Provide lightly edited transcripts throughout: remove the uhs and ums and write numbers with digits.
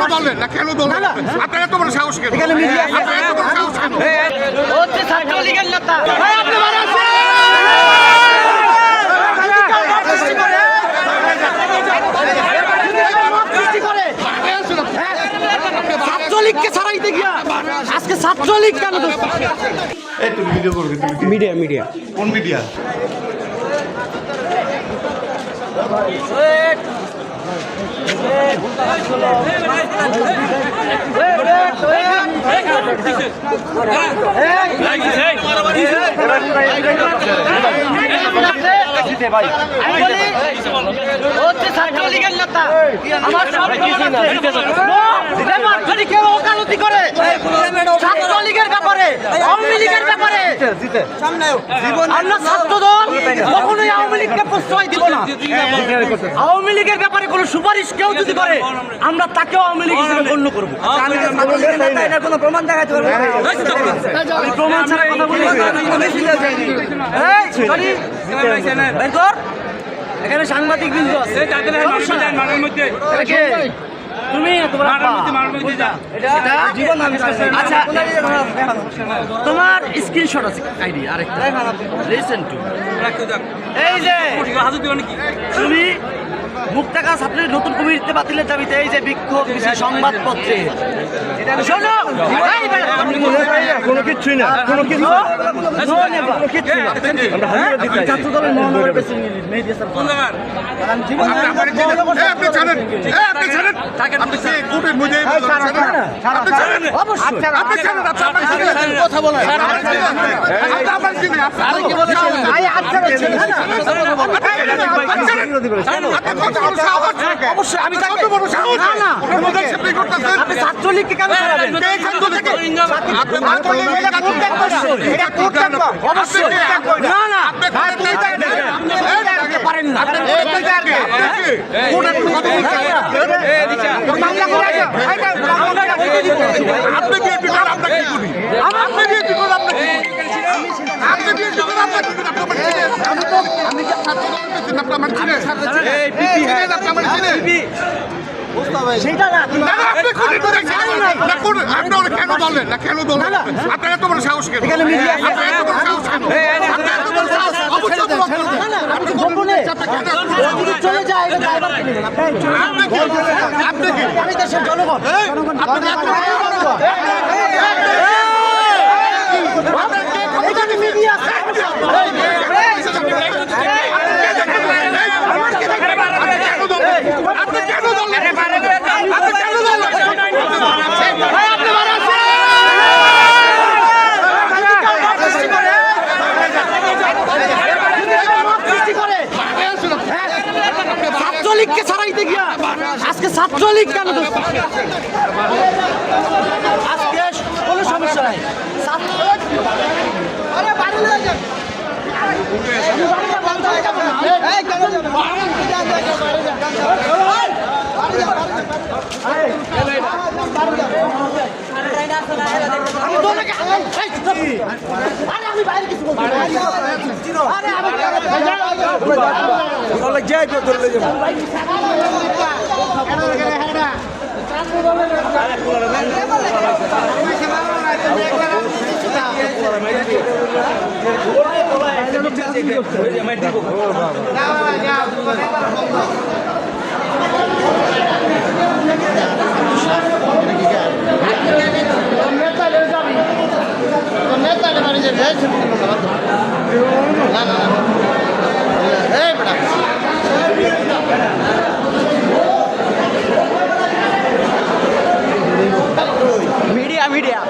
কেন বললেন না? কেন বললেন? আপনার এত বড় সাহস কেন? আপনার এত বড় সাহস কেন? হচ্ছে ছাত্রলীগের নেতা। আপনি ছাত্রলীগকে ছাড়াইতে গিয়া আজকে ছাত্রলীগ কেন? তুমি ভিডিও করবে? মিডিয়া মিডিয়া কোন মিডিয়া? হচ্ছে ছাত্রলীগের নেতা। আমার সব কেউ ওকালতি করে ছাত্রলীগের ব্যাপারে, আওয়ামী লীগের ব্যাপারে। আমরা ছাত্র দল কখনোই আওয়ামী লীগকে প্রশ্রয় দিব না। আওয়ামী লীগের ব্যাপারে কোনো সুপারিশ কেউ যদি করে আমরা তাকেও আওয়ামী লীগ হিসেবে গণ্য করবো। কোনো প্রমাণ দেখাতে পারবো? প্রমাণ ছাড়া কথা বলি। এখানে সাংবাদিক বিন্দু আছে। তুমি তোমার স্ক্রিনশট আছে আইডি আরেকটা লিসেন টু। এই যে তুমি মুক্তাগাছ ছাত্রের নতুন কমিটিতে বাতিলের দাবিতে এই যে বিক্ষোভ সংবাদপত্রে শোনো, কোনো কিছুই না, কোনো কিছু ছাত্র দলের মহানগরের প্রেসিডেন্ট মেহেদী হাসান কথা বলা অবশ্যই আমি ছাত্রলীগকে কেন পারেন না? সেটা না, কেন বললেন না? কেন বললেন? আপনার এত বড় সাহস কেন? আপনার এত বড় সাহস কেন? চলে যায় আমি দেশের জনগণ। ছাত্রলীগকে ছাড়াইতে গিয়া আজকে ছাত্রলীগ কেন? আজকে কোনো সমস্যা নাই। আমি বাইরে কিছু মিডিয়া মিডিয়া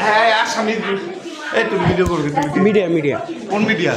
হ্যাঁ আসামি। তুমি ভিডিও করবে? মিডিয়া মিডিয়া কোন মিডিয়া?